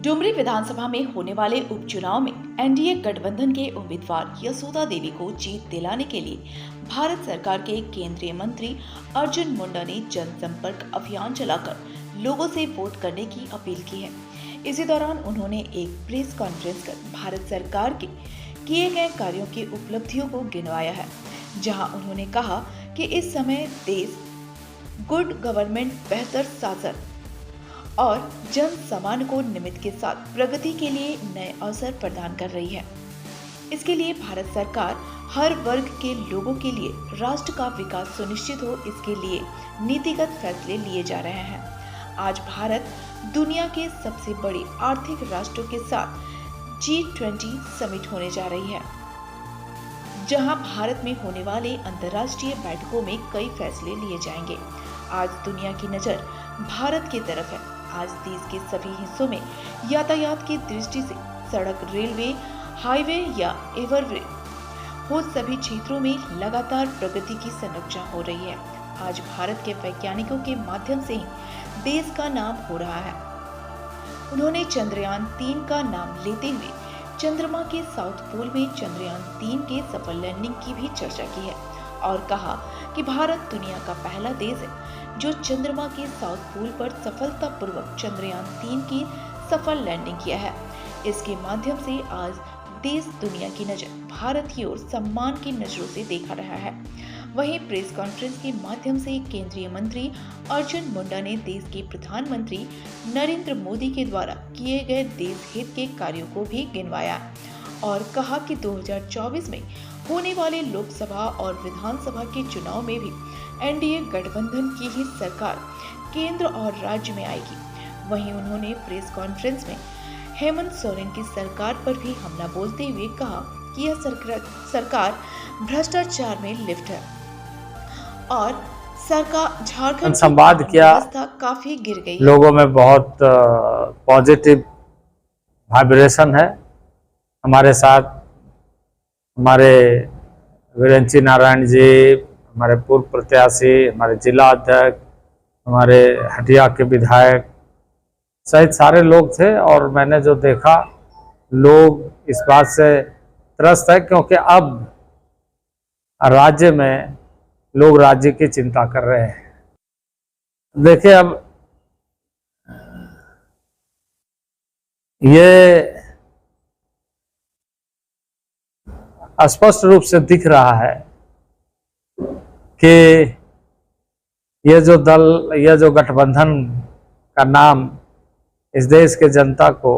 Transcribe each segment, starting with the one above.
डुमरी विधानसभा में होने वाले उपचुनाव में एनडीए गठबंधन के उम्मीदवार यशोदा देवी को जीत दिलाने के लिए भारत सरकार के केंद्रीय मंत्री अर्जुन मुंडा ने जनसंपर्क अभियान चलाकर लोगों से वोट करने की अपील की है। इसी दौरान उन्होंने एक प्रेस कॉन्फ्रेंस कर भारत सरकार के किए गए कार्यों की उपलब्धियों को गिनवाया है, जहां उन्होंने कहा कि इस समय देश गुड गवर्नमेंट, बेहतर शासन और जन सामान्य को निमित्त के साथ प्रगति के लिए नए अवसर प्रदान कर रही है। इसके लिए भारत सरकार हर वर्ग के लोगों के लिए राष्ट्र का विकास सुनिश्चित हो, इसके लिए नीतिगत फैसले लिए जा रहे हैं। आज भारत दुनिया के सबसे बड़े आर्थिक राष्ट्रों के साथ G20 समिट होने जा रही है, जहां भारत में होने वाले अंतर्राष्ट्रीय बैठकों में कई फैसले लिए जाएंगे। आज दुनिया की नजर भारत की तरफ है। आज देश के सभी हिस्सों में यातायात की दृष्टि से सड़क, रेलवे, हाईवे या एवरवे हो सभी क्षेत्रों में लगातार प्रगति की संरचना हो रही है। आज भारत के वैज्ञानिकों के माध्यम से ही देश का नाम हो रहा है। उन्होंने चंद्रयान 3 का नाम लेते हुए चंद्रमा के साउथ पोल में चंद्रयान 3 के सफल लैंडिंग की भी चर्चा की है और कहा कि भारत दुनिया का पहला देश है जो चंद्रमा के साउथ पोल पर सफलतापूर्वक चंद्रयान 3 की सफल लैंडिंग किया है। इसके माध्यम से आज देश दुनिया की नजर भारत की ओर सम्मान की नजरों से देखा रहा है। वहीं प्रेस कॉन्फ्रेंस के माध्यम से केंद्रीय मंत्री अर्जुन मुंडा ने देश के प्रधानमंत्री नरेंद्र मोदी के द्वारा किए गए देश हित के कार्यों को भी गिनवाया और कहा कि 2024 में होने वाले लोकसभा और विधानसभा के चुनाव में भी एनडीए गठबंधन की ही सरकार केंद्र और राज्य में आएगी। वहीं उन्होंने प्रेस कॉन्फ्रेंस में हेमंत सोरेन की सरकार पर भी हमला बोलते हुए कहा कि यह सरकार भ्रष्टाचार में लिप्त है और सरकार झारखंड संवाद किया, काफी गिर गई। लोगों में बहुत पॉजिटिव वाइब्रेशन है। हमारे साथ हमारे वीरेंद्र नारायण जी, हमारे पूर्व प्रत्याशी, हमारे जिला अध्यक्ष, हमारे हटिया के विधायक सहित सारे लोग थे और मैंने जो देखा, लोग इस बात से त्रस्त है क्योंकि अब राज्य में लोग राज्य की चिंता कर रहे हैं। देखिए, अब ये स्पष्ट रूप से दिख रहा है कि ये जो दल, ये जो गठबंधन का नाम इस देश के जनता को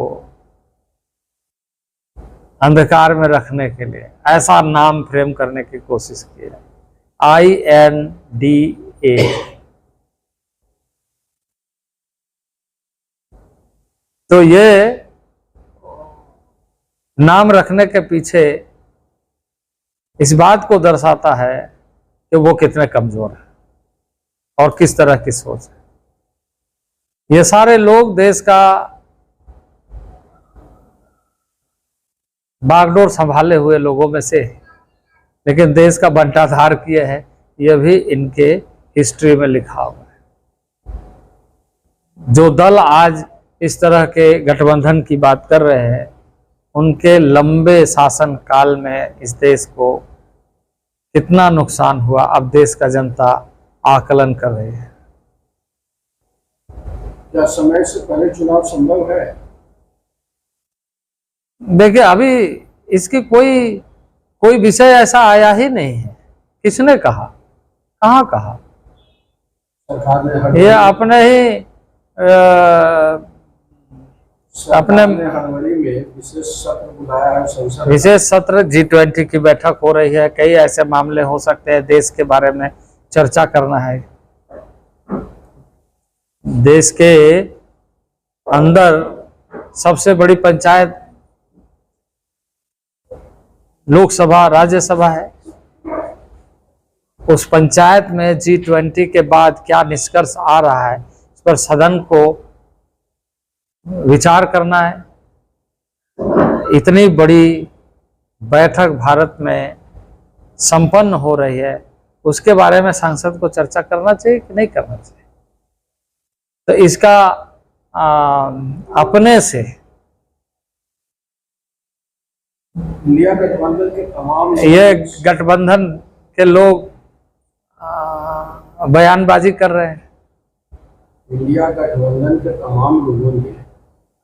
अंधकार में रखने के लिए ऐसा नाम फ्रेम करने की कोशिश की है, INDA। तो ये नाम रखने के पीछे इस बात को दर्शाता है कि वो कितने कमजोर है और किस तरह की सोच है। ये सारे लोग देश का बागडोर संभाले हुए लोगों में से, लेकिन देश का बंटाधार किए हैं, यह भी इनके हिस्ट्री में लिखा हुआ है। जो दल आज इस तरह के गठबंधन की बात कर रहे हैं, उनके लंबे शासन काल में इस देश को कितना नुकसान हुआ, अब देश का जनता आकलन कर रही है। क्या समय से पहले चुनाव संभव है? देखिए, अभी इसकी कोई विषय ऐसा आया ही नहीं है। किसने कहा? कहाँ कहा? सरकार ने ये अपने ही अपने फरवरी में विशेष सत्र बुलाया है संसद। विशेष सत्र G20 की बैठक हो रही है। कई ऐसे मामले हो सकते हैं, देश के बारे में चर्चा करना है। देश के अंदर सबसे बड़ी पंचायत लोकसभा, राज्यसभा है। उस पंचायत में G20 के बाद क्या निष्कर्ष आ रहा है, इस पर सदन को विचार करना है। इतनी बड़ी बैठक भारत में संपन्न हो रही है, उसके बारे में सांसद को चर्चा करना चाहिए कि नहीं करना चाहिए। तो इसका अपने से इंडिया गठबंधन के तमाम ये गठबंधन के लोग बयानबाजी कर रहे हैं। इंडिया गठबंधन के तमाम लोगों ने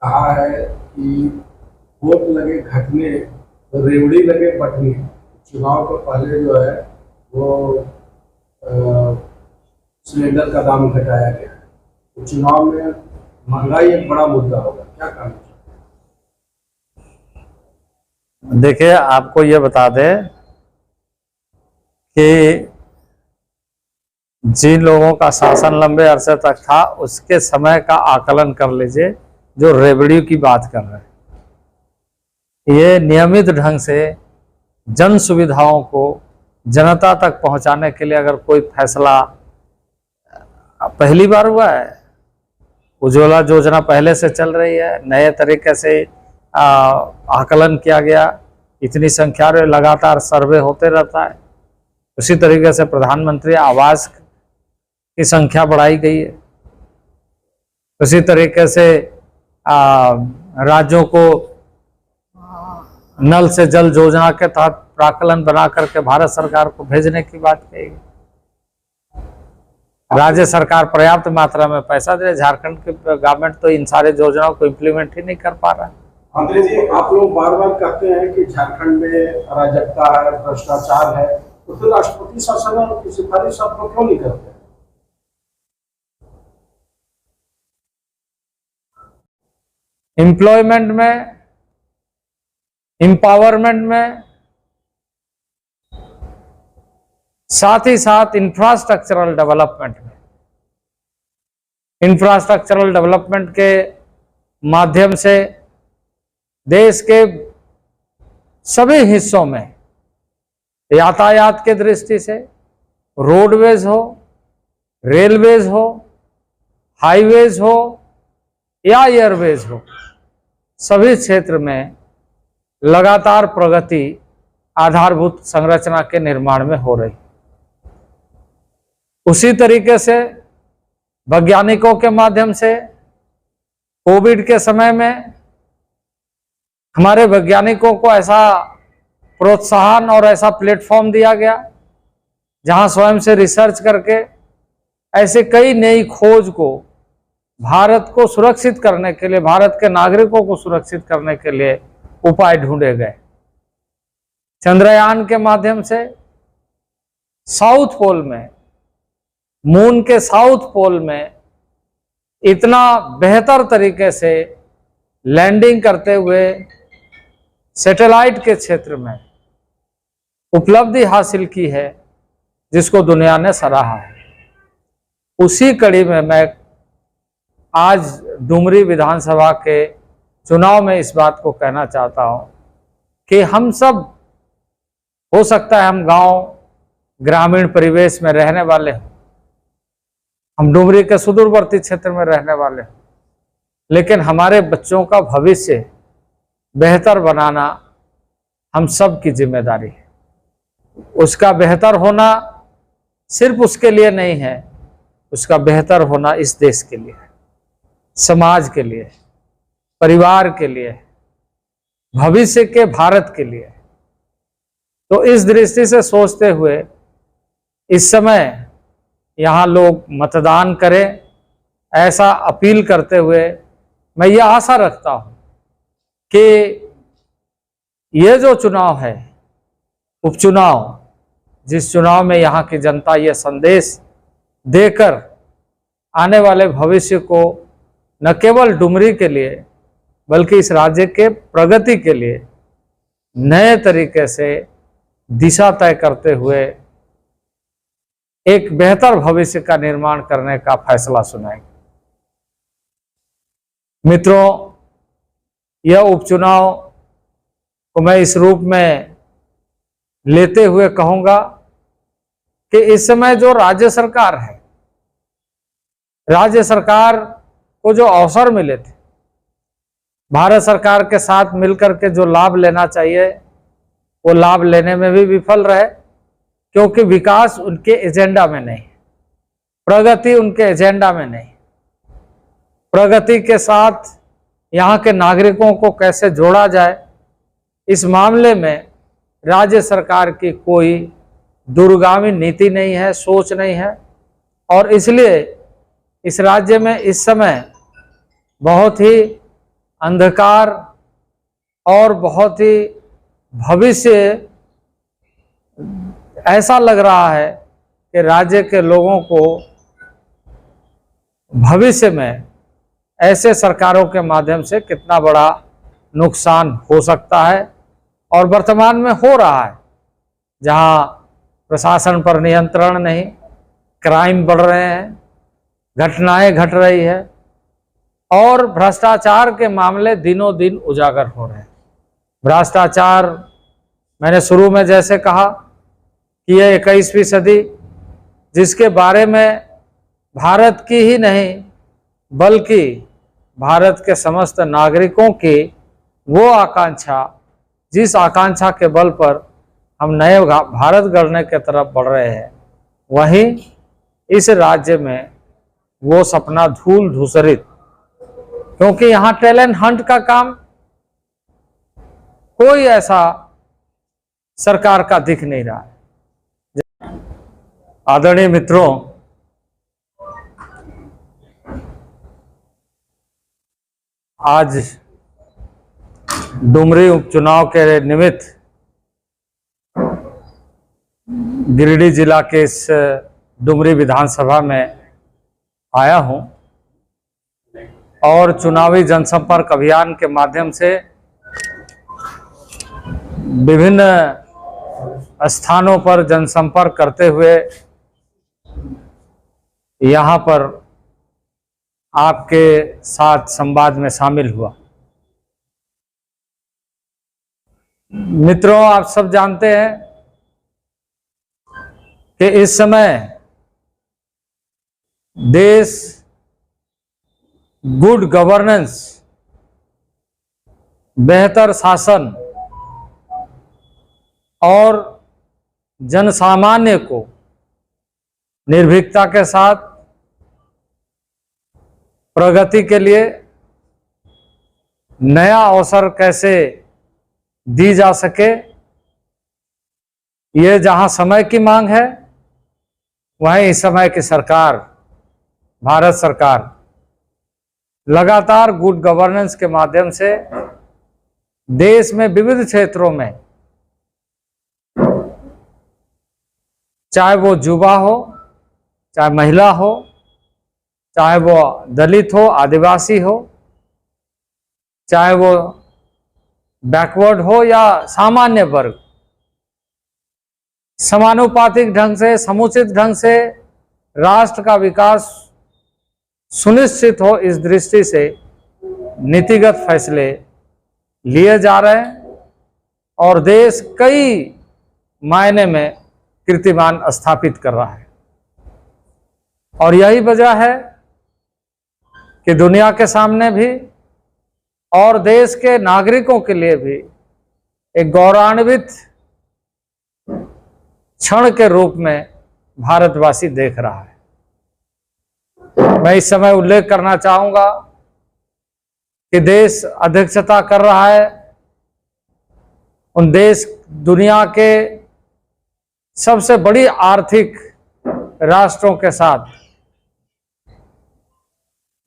कहा है कि वोट लगे घटने तो रेवड़ी लगे बटने। चुनाव के पहले जो है वो सिलेंडर का दाम घटाया गया है, तो चुनाव में महंगाई एक बड़ा मुद्दा होगा, क्या कहना चाहते हैं? देखिए, आपको ये बता दें कि जिन लोगों का शासन लंबे अरसे तक था उसके समय का आकलन कर लीजिए, जो रेवड़ी की बात कर रहे हैं। ये नियमित ढंग से जन सुविधाओं को जनता तक पहुंचाने के लिए अगर कोई फैसला पहली बार हुआ है। उज्ज्वला योजना पहले से चल रही है, नए तरीके से आकलन किया गया, इतनी संख्या में लगातार सर्वे होते रहता है। उसी तरीके से प्रधानमंत्री आवास की संख्या बढ़ाई गई है। उसी तरीके से राज्यों को नल से जल योजना के तहत प्राकलन बना करके भारत सरकार को भेजने की बात कही गई। राज्य सरकार पर्याप्त मात्रा में पैसा दे, झारखंड की गवर्नमेंट तो इन सारे योजनाओं को इम्प्लीमेंट ही नहीं कर पा रहा है। मंत्री जी, आप लोग बार बार कहते हैं कि झारखंड में अराजकता है, भ्रष्टाचार है, तो फिर राष्ट्रपति शासन की सिफारिश आप लोग क्यों नहीं करते? एम्प्लॉयमेंट में, एम्पावरमेंट में, साथ ही साथ इंफ्रास्ट्रक्चरल डेवलपमेंट में, इंफ्रास्ट्रक्चरल डेवलपमेंट के माध्यम से देश के सभी हिस्सों में यातायात के दृष्टि से, रोडवेज हो, रेलवेज हो, हाईवेज हो या एयरवेज हो, सभी क्षेत्र में लगातार प्रगति आधारभूत संरचना के निर्माण में हो रही। उसी तरीके से वैज्ञानिकों के माध्यम से कोविड के समय में हमारे वैज्ञानिकों को ऐसा प्रोत्साहन और ऐसा प्लेटफॉर्म दिया गया जहां स्वयं से रिसर्च करके ऐसे कई नई खोज को भारत को सुरक्षित करने के लिए, भारत के नागरिकों को सुरक्षित करने के लिए उपाय ढूंढे गए। चंद्रयान के माध्यम से साउथ पोल में, मून के साउथ पोल में इतना बेहतर तरीके से लैंडिंग करते हुए सैटेलाइट के क्षेत्र में उपलब्धि हासिल की है जिसको दुनिया ने सराहा है। उसी कड़ी में मैं आज डुमरी विधानसभा के चुनाव में इस बात को कहना चाहता हूं कि हम सब, हो सकता है हम गांव ग्रामीण परिवेश में रहने वाले हों, हम डुमरी के सुदूरवर्ती क्षेत्र में रहने वाले हों, लेकिन हमारे बच्चों का भविष्य बेहतर बनाना हम सब की जिम्मेदारी है। उसका बेहतर होना सिर्फ उसके लिए नहीं है, उसका बेहतर होना इस देश के लिए, समाज के लिए, परिवार के लिए, भविष्य के भारत के लिए। तो इस दृष्टि से सोचते हुए इस समय यहाँ लोग मतदान करें, ऐसा अपील करते हुए मैं ये आशा रखता हूँ कि ये जो चुनाव है, उपचुनाव, जिस चुनाव में यहाँ की जनता ये संदेश देकर आने वाले भविष्य को न केवल डुमरी के लिए बल्कि इस राज्य के प्रगति के लिए नए तरीके से दिशा तय करते हुए एक बेहतर भविष्य का निर्माण करने का फैसला सुनाएंगे। मित्रों, यह उपचुनाव को मैं इस रूप में लेते हुए कहूंगा कि इस समय जो राज्य सरकार है, राज्य सरकार को जो अवसर मिले थे, भारत सरकार के साथ मिलकर के जो लाभ लेना चाहिए वो लाभ लेने में भी विफल रहे, क्योंकि विकास उनके एजेंडा में नहीं, प्रगति उनके एजेंडा में नहीं। प्रगति के साथ यहाँ के नागरिकों को कैसे जोड़ा जाए, इस मामले में राज्य सरकार की कोई दूरगामी नीति नहीं है, सोच नहीं है, और इसलिए इस राज्य में इस समय बहुत ही अंधकार और बहुत ही भविष्य ऐसा लग रहा है कि राज्य के लोगों को भविष्य में ऐसे सरकारों के माध्यम से कितना बड़ा नुकसान हो सकता है, और वर्तमान में हो रहा है, जहां प्रशासन पर नियंत्रण नहीं, क्राइम बढ़ रहे हैं, घटनाएं घट रही है, और भ्रष्टाचार के मामले दिनों दिन उजागर हो रहे हैं। भ्रष्टाचार, मैंने शुरू में जैसे कहा कि यह 21वीं सदी, जिसके बारे में भारत की ही नहीं बल्कि भारत के समस्त नागरिकों की वो आकांक्षा, जिस आकांक्षा के बल पर हम नए भारत गढ़ने के तरफ बढ़ रहे हैं, वहीं इस राज्य में वो सपना धूल धूसरित, क्योंकि यहाँ टैलेंट हंट का काम कोई ऐसा सरकार का दिख नहीं रहा है। आदरणीय मित्रों, आज डुमरी उपचुनाव के निमित्त गिरिडीह जिला के इस डुमरी विधानसभा में आया हूं, और चुनावी जनसंपर्क अभियान के माध्यम से विभिन्न स्थानों पर जनसंपर्क करते हुए यहाँ पर आपके साथ संवाद में शामिल हुआ। मित्रों, आप सब जानते हैं कि इस समय देश गुड गवर्नेंस, बेहतर शासन और जनसामान्य को निर्भीकता के साथ प्रगति के लिए नया अवसर कैसे दी जा सके, ये जहां समय की मांग है, वहीं इस समय की सरकार, भारत सरकार लगातार गुड गवर्नेंस के माध्यम से देश में विविध क्षेत्रों में, चाहे वो युवा हो, चाहे महिला हो, चाहे वो दलित हो, आदिवासी हो, चाहे वो बैकवर्ड हो या सामान्य वर्ग, समानुपातिक ढंग से, समुचित ढंग से राष्ट्र का विकास सुनिश्चित हो, इस दृष्टि से नीतिगत फैसले लिए जा रहे हैं, और देश कई मायने में कीर्तिमान स्थापित कर रहा है। और यही वजह है कि दुनिया के सामने भी और देश के नागरिकों के लिए भी एक गौरवान्वित क्षण के रूप में भारतवासी देख रहा है। मैं इस समय उल्लेख करना चाहूंगा कि देश अध्यक्षता कर रहा है उन देश, दुनिया के सबसे बड़ी आर्थिक राष्ट्रों के साथ,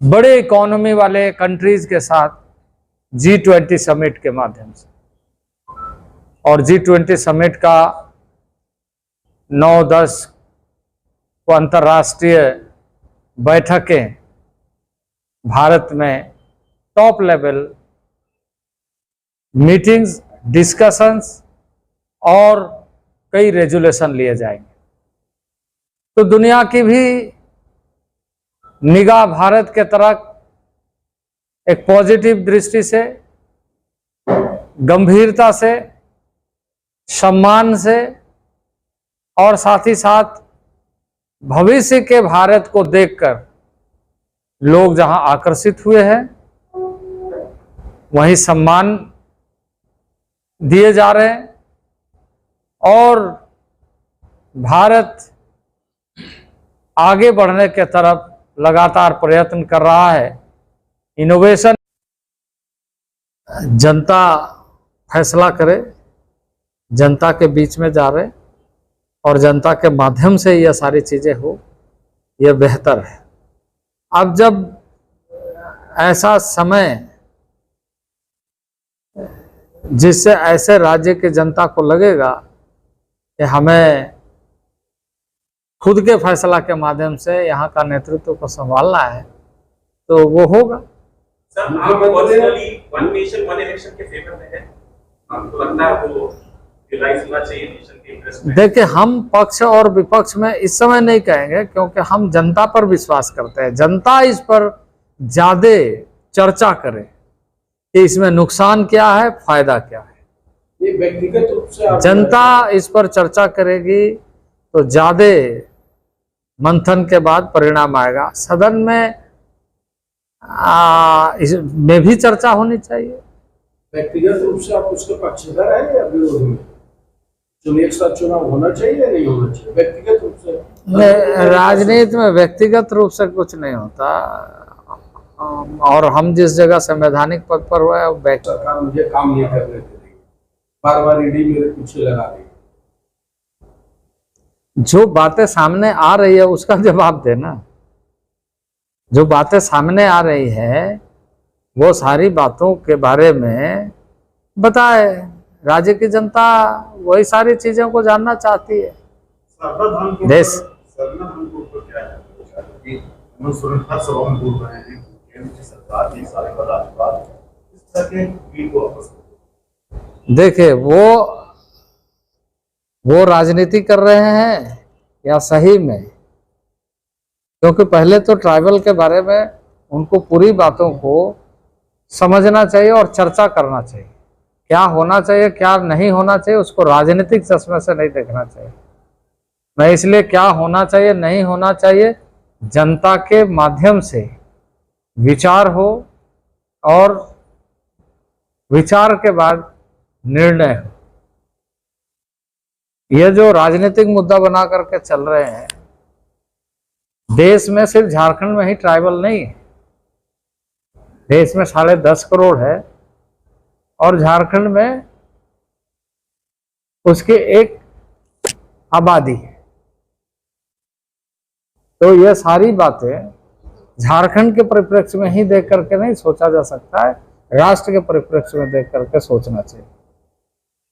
बड़े इकोनॉमी वाले कंट्रीज के साथ G20 समिट के माध्यम से। और G20 समिट का 9-10 को अंतर्राष्ट्रीय बैठकें भारत में टॉप लेवल मीटिंग्स, डिस्कशंस और कई रेजुलेशन लिए जाएंगे। तो दुनिया की भी निगाह भारत के तरफ एक पॉजिटिव दृष्टि से, गंभीरता से, सम्मान से, और साथ ही साथ भविष्य के भारत को देखकर लोग जहां आकर्षित हुए हैं, वहीं सम्मान दिए जा रहे हैं, और भारत आगे बढ़ने के तरफ लगातार प्रयत्न कर रहा है। इनोवेशन, जनता फैसला करे, जनता के बीच में जा रहे और जनता के माध्यम से यह सारी चीजें हो, यह बेहतर है। अब जब ऐसा समय जिससे ऐसे राज्य की जनता को लगेगा कि हमें खुद के फैसला के माध्यम से यहाँ का नेतृत्व को संभालना है, तो वो होगा। सर, आप personally one nation one election के फेवर में हैं? आपको लगता है वो रियलाइज होना चाहिए नेशन के इंटरेस्ट में? देखिए, हम पक्ष और विपक्ष में इस समय नहीं कहेंगे, क्योंकि हम जनता पर विश्वास करते हैं। जनता इस पर ज्यादा चर्चा करे कि इसमें नुकसान क्या है, फायदा क्या है। ये व्यक्तिगत रूप से जनता इस पर चर्चा करेगी तो ज्यादा मंथन के बाद परिणाम आएगा। सदन में इसमें भी चर्चा होनी चाहिए। व्यक्तिगत रूप से आप उसके पक्षधर हैं या विरोध में? चुनाव एक साथ चुनाव होना चाहिए या नहीं होना चाहिए? व्यक्तिगत रूप से राजनीति में व्यक्तिगत रूप से कुछ नहीं होता, और हम जिस जगह संवैधानिक पद पर हुआ है, सरकार मुझे काम नहीं करने दे रही, बार बार ईडी मेरे पीछे लगा रही है। जो बातें सामने आ रही है उसका जवाब देना। जो बातें सामने आ रही है वो सारी बातों के बारे में बताए। राज्य की जनता वही सारी चीजों को जानना चाहती है। देश देखिए, वो राजनीति कर रहे हैं या सही में, क्योंकि पहले तो ट्राइबल के बारे में उनको पूरी बातों को समझना चाहिए और चर्चा करना चाहिए। क्या होना चाहिए, क्या नहीं होना चाहिए, उसको राजनीतिक चश्मे से नहीं देखना चाहिए। मैं इसलिए क्या होना चाहिए, नहीं होना चाहिए, जनता के माध्यम से विचार हो और विचार के बाद निर्णय हो। ये जो राजनीतिक मुद्दा बना करके चल रहे हैं, देश में सिर्फ झारखंड में ही ट्राइबल नहीं है, देश में 10.5 करोड़ है और झारखंड में उसकी एक आबादी है। तो ये सारी बातें झारखंड के परिप्रेक्ष्य में ही देख करके नहीं सोचा जा सकता है, राष्ट्र के परिप्रेक्ष्य में देख करके सोचना चाहिए।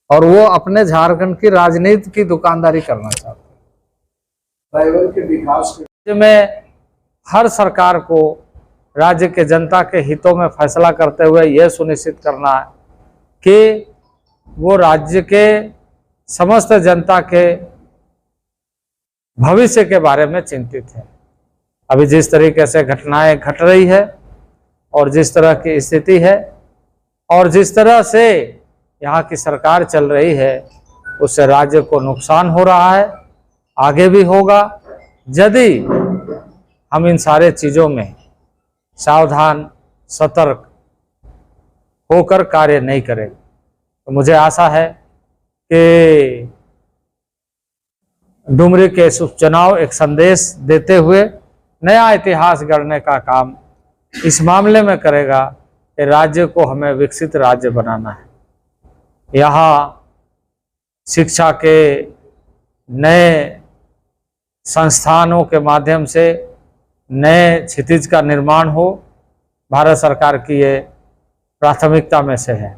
और वो अपने झारखंड की राजनीति की दुकानदारी करना चाहते हैं। ट्राइबल के विकास के में हर सरकार को राज्य के जनता के हितों में फैसला करते हुए यह सुनिश्चित करना है कि वो राज्य के समस्त जनता के भविष्य के बारे में चिंतित है। अभी जिस तरीके से घटनाएं घट रही है और जिस तरह की स्थिति है और जिस तरह से यहाँ की सरकार चल रही है, उससे राज्य को नुकसान हो रहा है, आगे भी होगा यदि हम इन सारे चीज़ों में सावधान सतर्क होकर कार्य नहीं करें। तो मुझे आशा है कि डुमरी के इस उपचुनाव एक संदेश देते हुए नया इतिहास गढ़ने का काम इस मामले में करेगा कि राज्य को हमें विकसित राज्य बनाना है। यहाँ शिक्षा के नए संस्थानों के माध्यम से नए क्षितिज का निर्माण हो, भारत सरकार की ये प्राथमिकता में से है।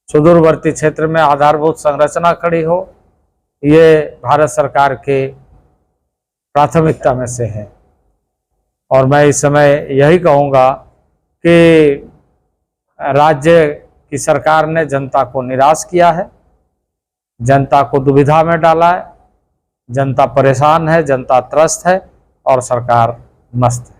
सुदूरवर्ती क्षेत्र में आधारभूत संरचना खड़ी हो, ये भारत सरकार के प्राथमिकता में से है। और मैं इस समय यही कहूँगा कि राज्य की सरकार ने जनता को निराश किया है, जनता को दुविधा में डाला है, जनता परेशान है, जनता त्रस्त है और सरकार मस्त है।